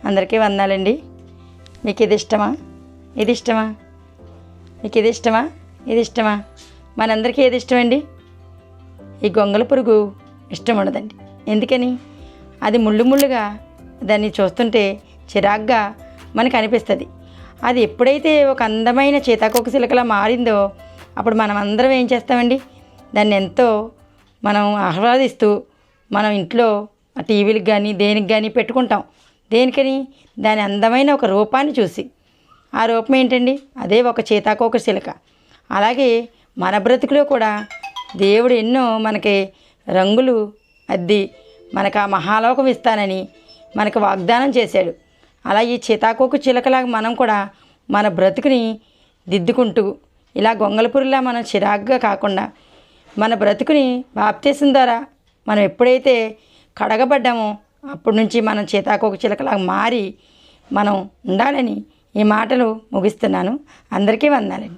అందరికీ వందాలండి. మీకు ఇది ఇష్టమా? ఇది ఇష్టమా? మీకు ఇది ఇష్టమా? ఇది ఇష్టమా? మనందరికీ ఏది ఇష్టమండి? ఈ గొంగళ పురుగు ఇష్టం ఉండదండి. ఎందుకని? అది ముళ్ళుగా దాన్ని చూస్తుంటే చిరాగ్గా మనకు అనిపిస్తుంది. అది ఎప్పుడైతే ఒక అందమైన సీతాకోకచిలుకలా మారిందో అప్పుడు మనం అందరం ఏం చేస్తామండి, దాన్ని ఎంతో మనం ఆహ్లాదిస్తూ మనం ఇంట్లో టీవీలకు కానీ దేనికి కానీ పెట్టుకుంటాం. దేనికని? దాని అందమైన ఒక రూపాన్ని చూసి. ఆ రూపం ఏంటండి? అదే ఒక సీతాకోకచిలుక. అలాగే మన బ్రతుకులో కూడా దేవుడు ఎన్నో మనకి రంగులు అద్ది మనకు ఆ మహాలోకం ఇస్తానని మనకు వాగ్దానం చేశాడు. అలా ఈ సీతాకోకచిలుకలాగా మనం కూడా మన బ్రతుకుని దిద్దుకుంటూ ఇలా గొంగళపురిలా మనం చిరాగ్గా కాకుండా మన బ్రతుకుని బాప్తీసం ద్వారా మనం ఎప్పుడైతే కడగబడ్డామో అప్పటి నుంచి మనం సీతాకోకచిలుకలాగా మారి మనం ఉండాలని ఈ మాటలు ముగిస్తున్నాను. అందరికీ వందనాలండి.